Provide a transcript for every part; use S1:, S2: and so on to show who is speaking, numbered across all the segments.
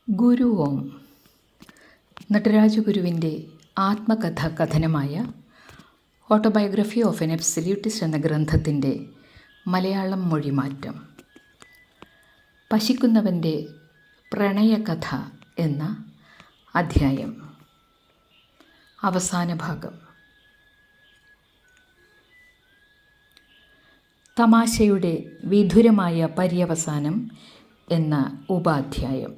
S1: ഗുരു ഓം നടരാജഗുരുവിൻ്റെ ആത്മകഥാ കഥനമായ ഓട്ടോബയോഗ്രഫി ഓഫ് എൻ എബ്സല്യൂട്ടിസ്റ്റ് എന്ന ഗ്രന്ഥത്തിൻ്റെ മലയാളം മൊഴിമാറ്റം. പശിക്കുന്നവൻ്റെ പ്രണയകഥ എന്ന അധ്യായം അവസാന ഭാഗം. തമാശയുടെ വിധുരമായ പര്യവസാനം എന്ന ഉപാധ്യായം.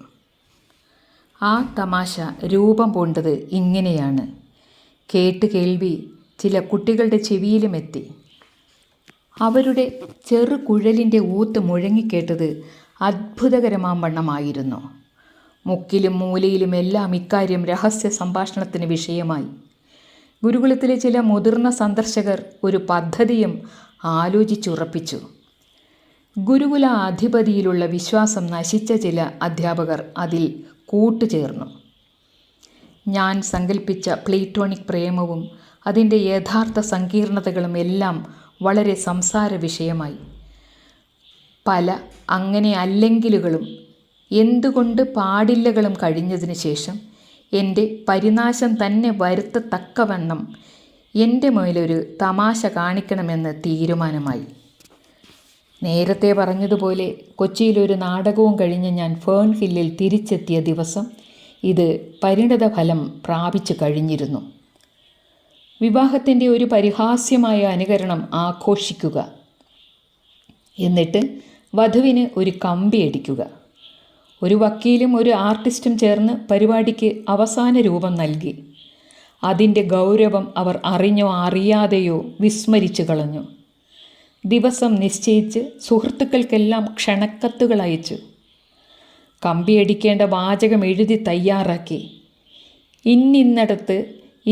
S1: ആ തമാശ രൂപം പൂണ്ടത് ഇങ്ങനെയാണ്. കേൾവി ചില കുട്ടികളുടെ ചെവിയിലുമെത്തി. അവരുടെ ചെറു കുഴലിൻ്റെ ഊത്ത് മുഴങ്ങിക്കേട്ടത് അത്ഭുതകരമാവണ്ണമായിരുന്നു. മുക്കിലും മൂലയിലുമെല്ലാം ഇക്കാര്യം രഹസ്യ സംഭാഷണത്തിന് വിഷയമായി. ഗുരുകുലത്തിലെ ചില മുതിർന്ന സന്ദർശകർ ഒരു പദ്ധതിയും ആലോചിച്ചുറപ്പിച്ചു. ഗുരുകുല അധിപതിയിലുള്ള വിശ്വാസം നശിച്ച ചില അധ്യാപകർ അതിൽ കൂട്ടുചേർന്നു. ഞാൻ സങ്കല്പിച്ച പ്ലേറ്റോണിക് പ്രേമവും അതിൻ്റെ യഥാർത്ഥ സങ്കീർണതകളും എല്ലാം വളരെ സംസാര വിഷയമായി. പല അങ്ങനെ അല്ലെങ്കിലുകളും എന്തുകൊണ്ട് പാടില്ലകളും കഴിഞ്ഞതിന് ശേഷം എൻ്റെ പരിനാശം തന്നെ വരുത്തത്തക്കവണ്ണം എൻ്റെ മേലൊരു തമാശ കാണിക്കണമെന്ന് തീരുമാനമായി. നേരത്തെ പറഞ്ഞതുപോലെ കൊച്ചിയിലൊരു നാടകവും കഴിഞ്ഞ് ഞാൻ ഫേൺഹില്ലിൽ തിരിച്ചെത്തിയ ദിവസം ഇത് പരിണതഫലം പ്രാപിച്ചു കഴിഞ്ഞിരുന്നു. വിവാഹത്തിൻ്റെ ഒരു പരിഹാസ്യമായ അനുകരണം ആഘോഷിക്കുക, എന്നിട്ട് വധുവിന് ഒരു കമ്പി അടിക്കുക. ഒരു വക്കീലും ഒരു ആർട്ടിസ്റ്റും ചേർന്ന് പരിപാടിക്ക് അവസാന രൂപം നൽകി. അതിൻ്റെ ഗൗരവം അവർ അറിഞ്ഞോ അറിയാതെയോ വിസ്മരിച്ചു കളഞ്ഞു. ദിവസം നിശ്ചയിച്ച് സുഹൃത്തുക്കൾക്കെല്ലാം ക്ഷണക്കത്തുകൾ അയച്ചു. കമ്പിയടിക്കേണ്ട വാചകം എഴുതി തയ്യാറാക്കി. ഇന്നിടത്ത്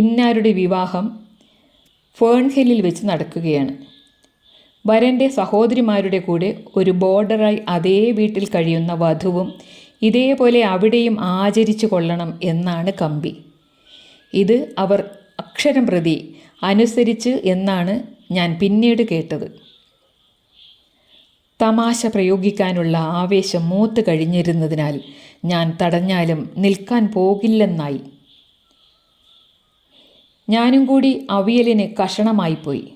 S1: ഇന്നാരുടെ വിവാഹം ഫേൺഹില്ലിൽ വെച്ച് നടക്കുകയാണ്. വരൻ്റെ സഹോദരിമാരുടെ കൂടെ ഒരു ബോർഡറായി അതേ വീട്ടിൽ കഴിയുന്ന വധുവും ഇതേപോലെ അവിടെയും ആചരിച്ചു കൊള്ളണം എന്നാണ് കമ്പി. ഇത് അവർ അക്ഷരം പ്രതി അനുസരിച്ച് എന്നാണ് ഞാൻ പിന്നീട് കേട്ടത്. തമാശ പ്രയോഗിക്കാനുള്ള ആവേശം മൂത്ത് കഴിഞ്ഞിരുന്നതിനാൽ ഞാൻ തടഞ്ഞാലും നിൽക്കാൻ പോകില്ലെന്നായി. ഞാനും കൂടി അവിയലിന് കഷണമായിപ്പോയി.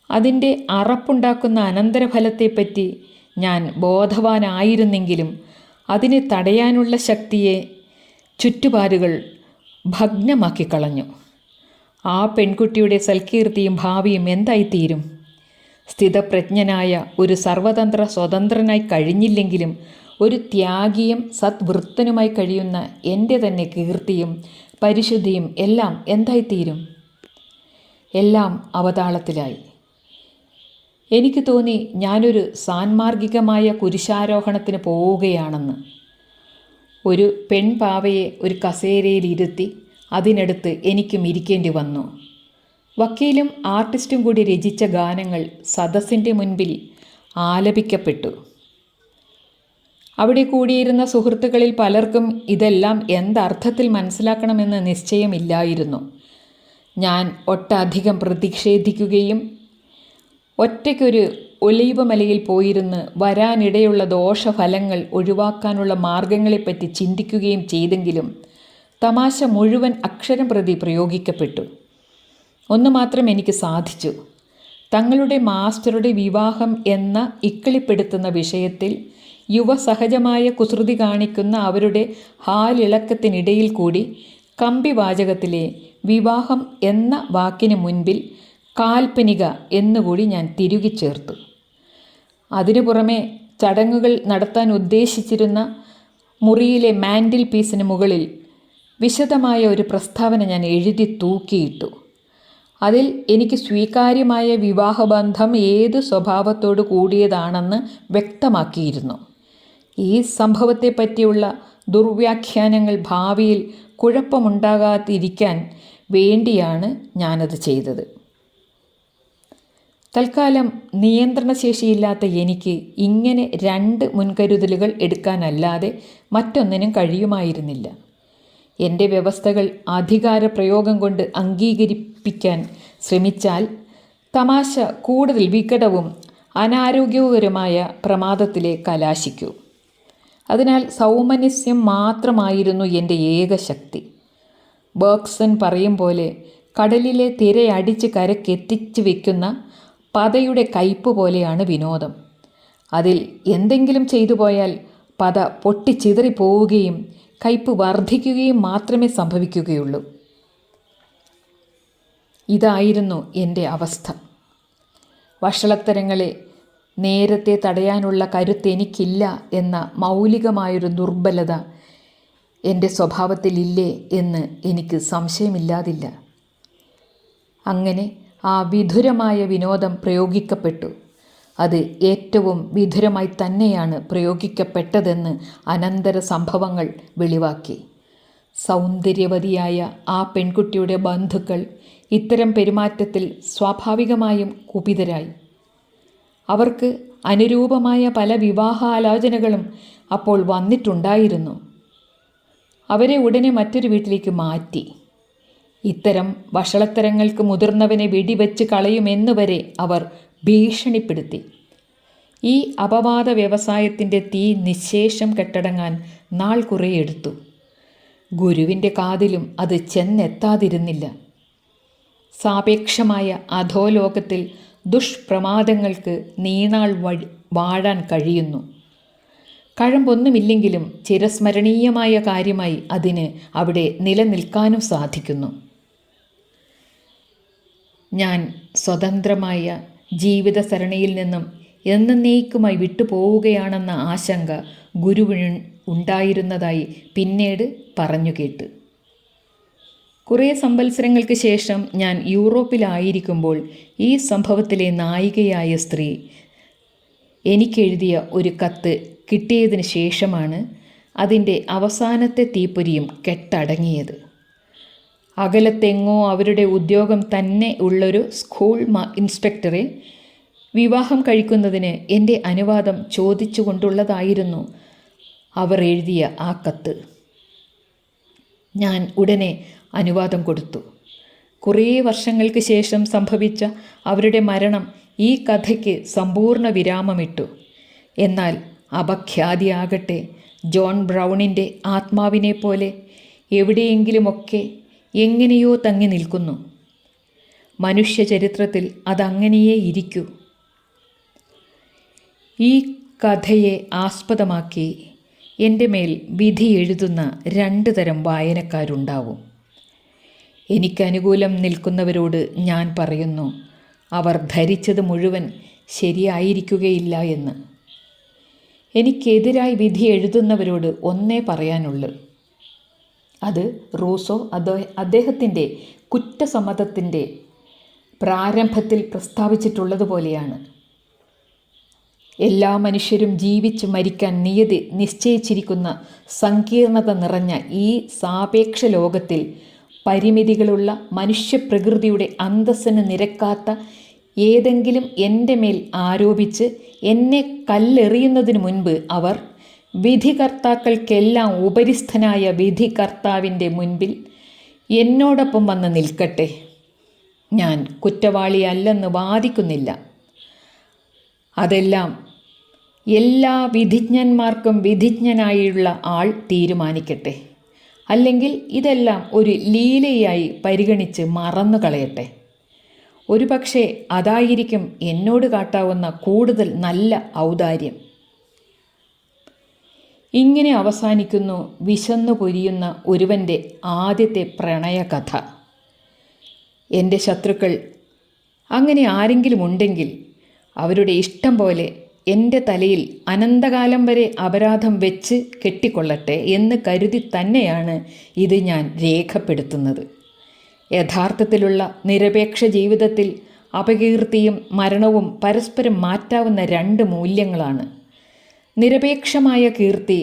S1: അതിൻ്റെ അറപ്പുണ്ടാക്കുന്ന അനന്തരഫലത്തെപ്പറ്റി ഞാൻ ബോധവാനായിരുന്നെങ്കിലും അതിനെ തടയാനുള്ള ശക്തിയെ ചുറ്റുപാടുകൾ ഭഗ്നമാക്കി കളഞ്ഞു. ആ പെൺകുട്ടിയുടെ സൽകീർത്തിയും ഭാവിയും എന്തായിത്തീരും? സ്ഥിതപ്രജ്ഞനായ ഒരു സർവതന്ത്ര സ്വതന്ത്രനായി കഴിഞ്ഞില്ലെങ്കിലും ഒരു ത്യാഗിയും സദ്വൃത്തനുമായി കഴിയുന്ന എൻ്റെ തന്നെ കീർത്തിയും പരിശുദ്ധിയും എല്ലാം എന്തായിത്തീരും? എല്ലാം അവതാളത്തിലായി. എനിക്ക് തോന്നി ഞാനൊരു സാൻമാർഗികമായ കുരിശാരോഹണത്തിന് പോവുകയാണെന്ന്. ഒരു പെൺപാവയെ ഒരു കസേരയിലിരുത്തി അതിനടുത്ത് എനിക്കും ഇരിക്കേണ്ടി വന്നു. വക്കീലും ആർട്ടിസ്റ്റും കൂടി രചിച്ച ഗാനങ്ങൾ സദസ്സിൻ്റെ മുൻപിൽ ആലപിക്കപ്പെട്ടു. അവിടെ കൂടിയിരുന്ന സുഹൃത്തുക്കളിൽ പലർക്കും ഇതെല്ലാം എന്തർത്ഥത്തിൽ മനസ്സിലാക്കണമെന്ന് നിശ്ചയമില്ലായിരുന്നു. ഞാൻ ഒട്ടധികം പ്രതിഷേധിക്കുകയും ഒറ്റയ്ക്കൊരു ഒലീവ് മലയിൽ പോയിരുന്ന് വരാനിടയുള്ള ദോഷഫലങ്ങൾ ഒഴിവാക്കാനുള്ള മാർഗങ്ങളെപ്പറ്റി ചിന്തിക്കുകയും ചെയ്തെങ്കിലും തമാശ മുഴുവൻ അക്ഷരം പ്രതി പ്രയോഗിക്കപ്പെട്ടു. ഒന്ന് മാത്രം എനിക്ക് സാധിച്ചു. തങ്ങളുടെ മാസ്റ്ററുടെ വിവാഹം എന്ന ഇക്കിളിപ്പെടുത്തുന്ന വിഷയത്തിൽ യുവസഹജമായ കുസൃതി കാണിക്കുന്ന അവരുടെ ഹാലിളക്കത്തിനിടയിൽ കൂടി കമ്പിവാചകത്തിലെ വിവാഹം എന്ന വാക്കിന് മുൻപിൽ കാൽപ്പനിക എന്നുകൂടി ഞാൻ തിരുകി ചേർത്തു. അതിനു പുറമെ ചടങ്ങുകൾ നടത്താൻ ഉദ്ദേശിച്ചിരുന്ന മുറിയിലെ മാൻഡിൽ പീസിന് മുകളിൽ വിശദമായ ഒരു പ്രസ്താവന ഞാൻ എഴുതി തൂക്കിയിട്ടു. അതിൽ എനിക്ക് സ്വീകാര്യമായ വിവാഹബന്ധം ഏത് സ്വഭാവത്തോടു കൂടിയതാണെന്ന് വ്യക്തമാക്കിയിരുന്നു. ഈ സംഭവത്തെപ്പറ്റിയുള്ള ദുർവ്യാഖ്യാനങ്ങൾ ഭാവിയിൽ കുഴപ്പമുണ്ടാകാതിരിക്കാൻ വേണ്ടിയാണ് ഞാനത് ചെയ്തത്. തൽക്കാലം നിയന്ത്രണശേഷിയില്ലാത്ത എനിക്ക് ഇങ്ങനെ 2 മുൻകരുതലുകൾ എടുക്കാനല്ലാതെ മറ്റൊന്നിനും കഴിയുമായിരുന്നില്ല. എൻ്റെ വ്യവസ്ഥകൾ അധികാരപ്രയോഗം കൊണ്ട് അംഗീകരിപ്പിക്കാൻ ശ്രമിച്ചാൽ തമാശ കൂടുതൽ വികടവും അനാരോഗ്യകരമായ പ്രമാദത്തിലെ കലാശിക്കൂ. അതിനാൽ സൗമനസ്യം മാത്രമായിരുന്നു എൻ്റെ ഏക ശക്തി. ബർഗ്സൺ പറയും പോലെ കടലിലെ തിരയടിച്ച് കരക്കെത്തിച്ചു വയ്ക്കുന്ന പതയുടെ കയ്പ് പോലെയാണ് വിനോദം. അതിൽ എന്തെങ്കിലും ചെയ്തു പോയാൽ പത പൊട്ടിച്ചിതറിപ്പോവുകയും കയ്പ് വർദ്ധിക്കുകയും മാത്രമേ സംഭവിക്കുകയുള്ളൂ. ഇതായിരുന്നു എൻ്റെ അവസ്ഥ. വഷളത്തരങ്ങളെ നേരത്തെ തടയാനുള്ള കരുത്ത് എനിക്കില്ല എന്ന മൗലികമായൊരു ദുർബലത എൻ്റെ സ്വഭാവത്തിലില്ലേ എന്ന് എനിക്ക് സംശയമില്ലാതില്ല. അങ്ങനെ ആ വിധുരമായ വിനോദം പ്രയോഗിക്കപ്പെട്ടു. അത് ഏറ്റവും വിധുരമായി തന്നെയാണ് പ്രയോഗിക്കപ്പെട്ടതെന്ന് അനന്തര സംഭവങ്ങൾ വെളിവാക്കി. സൗന്ദര്യവതിയായ ആ പെൺകുട്ടിയുടെ ബന്ധുക്കൾ ഇത്തരം പെരുമാറ്റത്തിൽ സ്വാഭാവികമായും കുപിതരായി. അവർക്ക് അനുരൂപമായ പല വിവാഹാലോചനകളും അപ്പോൾ വന്നിട്ടുണ്ടായിരുന്നു. അവരെ ഉടനെ മറ്റൊരു വീട്ടിലേക്ക് മാറ്റി. ഇത്തരം വഷളത്തരങ്ങൾക്ക് മുതിർന്നവനെ വെടിവെച്ച് കളയുമെന്ന് വരെ അവർ ഭീഷണിപ്പെടുത്തി. ഈ അപവാദ വ്യവസായത്തിൻ്റെ തീ നിശേഷം കെട്ടടങ്ങാൻ നാൾ കുറേ എടുത്തു. ഗുരുവിൻ്റെ കാതിലും അത് ചെന്നെത്താതിരുന്നില്ല. സാപേക്ഷമായ അധോലോകത്തിൽ ദുഷ്പ്രമാദങ്ങൾക്ക് നീണാൾ വാഴാൻ കഴിയുന്നു. കഴമ്പൊന്നുമില്ലെങ്കിലും ചിരസ്മരണീയമായ കാര്യമായി അതിന് അവിടെ നിലനിൽക്കാനും സാധിക്കുന്നു. ഞാൻ സ്വതന്ത്രമായ ജീവിത സരണിയിൽ നിന്നും എന്നേക്കുമായി വിട്ടുപോവുകയാണെന്ന ആശങ്ക ഗുരുവിന് ഉണ്ടായിരുന്നതായി പിന്നീട് പറഞ്ഞു കേട്ട്. കുറേ സംവത്സരങ്ങൾക്ക് ശേഷം ഞാൻ യൂറോപ്പിലായിരിക്കുമ്പോൾ ഈ സംഭവത്തിലെ നായികയായ സ്ത്രീ എനിക്കെഴുതിയ ഒരു കത്ത് കിട്ടിയതിന് ശേഷമാണ് അതിൻ്റെ അവസാനത്തെ തീപ്പൊരിയും കെട്ടടങ്ങിയത്. അകലത്തെങ്ങോ അവരുടെ ഉദ്യോഗം തന്നെ ഉള്ളൊരു സ്കൂൾ ഇൻസ്പെക്ടറെ വിവാഹം കഴിക്കുന്നതിന് എൻ്റെ അനുവാദം ചോദിച്ചുകൊണ്ടുള്ളതായിരുന്നു അവർ എഴുതിയ ആ കത്ത്. ഞാൻ ഉടനെ അനുവാദം കൊടുത്തു. കുറേ വർഷങ്ങൾക്ക് ശേഷം സംഭവിച്ച അവരുടെ മരണം ഈ കഥയ്ക്ക് സമ്പൂർണ്ണ വിരാമമിട്ടു. എന്നാൽ അപഖ്യാതിയാകട്ടെ ജോൺ ബ്രൗണിൻ്റെ ആത്മാവിനെ പോലെ എവിടെയെങ്കിലുമൊക്കെ എങ്ങനെയോ തങ്ങി നിൽക്കുന്നു. മനുഷ്യ ചരിത്രത്തിൽ അതങ്ങനെയേ ഇരിക്കൂ. ഈ കഥയെ ആസ്പദമാക്കി എൻ്റെ മേൽ വിധി എഴുതുന്ന 2 തരം വായനക്കാരുണ്ടാവും. എനിക്കനുകൂലം നിൽക്കുന്നവരോട് ഞാൻ പറയുന്നു, അവർ ധരിച്ചത് മുഴുവൻ ശരിയായിരിക്കുകയില്ല എന്ന്. എനിക്കെതിരായി വിധി എഴുതുന്നവരോട് ഒന്നേ പറയാനുള്ളൂ. അത് റൂസോ അദ്ദേഹത്തിൻ്റെ കുറ്റസമ്മതത്തിൻ്റെ പ്രാരംഭത്തിൽ പ്രസ്താവിച്ചിട്ടുള്ളതുപോലെയാണ്. എല്ലാ മനുഷ്യരും ജീവിച്ച് മരിക്കാൻ നിയതി നിശ്ചയിച്ചിരിക്കുന്ന സങ്കീർണത നിറഞ്ഞ ഈ സാപേക്ഷ ലോകത്തിൽ പരിമിതികളുള്ള മനുഷ്യപ്രകൃതിയുടെ അന്തസ്സിന് നിരക്കാത്ത ഏതെങ്കിലും എൻ്റെ മേൽ ആരോപിച്ച് എന്നെ കല്ലെറിയുന്നതിന് മുൻപ് അവർ വിധികർത്താക്കൾക്കെല്ലാം ഉപരിസ്ഥനായ വിധികർത്താവിൻ്റെ മുൻപിൽ എന്നോടൊപ്പം വന്ന് നിൽക്കട്ടെ. ഞാൻ കുറ്റവാളിയല്ലെന്ന് വാദിക്കുന്നില്ല. അതെല്ലാം എല്ലാ വിധിജ്ഞന്മാർക്കും വിധിജ്ഞനായുള്ള ആൾ തീരുമാനിക്കട്ടെ. അല്ലെങ്കിൽ ഇതെല്ലാം ഒരു ലീലയായി പരിഗണിച്ച് മറന്നു കളയട്ടെ. ഒരുപക്ഷെ അതായിരിക്കും എന്നോട് കാട്ടാവുന്ന കൂടുതൽ നല്ല ഔദാര്യം. ഇങ്ങനെ അവസാനിക്കുന്നു വിശന്നു പൊരിയുന്ന ഒരുവൻ്റെ ആദ്യത്തെ പ്രണയകഥ. എൻ്റെ ശത്രുക്കൾ അങ്ങനെ ആരെങ്കിലും ഉണ്ടെങ്കിൽ അവരുടെ ഇഷ്ടം പോലെ എൻ്റെ തലയിൽ അനന്തകാലം വരെ അപരാധം വെച്ച് കെട്ടിക്കൊള്ളട്ടെ എന്ന് കരുതി തന്നെയാണ് ഇത് ഞാൻ രേഖപ്പെടുത്തുന്നത്. യഥാർത്ഥത്തിലുള്ള നിരപേക്ഷ ജീവിതത്തിൽ അപകീർത്തിയും മരണവും പരസ്പരം മാറ്റാവുന്ന 2 മൂല്യങ്ങളാണ്. നിരപേക്ഷമായ കീർത്തി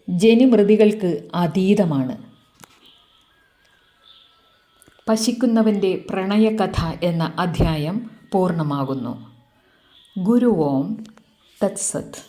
S1: ജനിമൃതികൾക്ക് അതീതമാണ്. പശിക്കുന്നവൻ്റെ പ്രണയകഥ എന്ന അധ്യായം പൂർണ്ണമാകുന്നു. ഗുരു ഓം തത്സത്.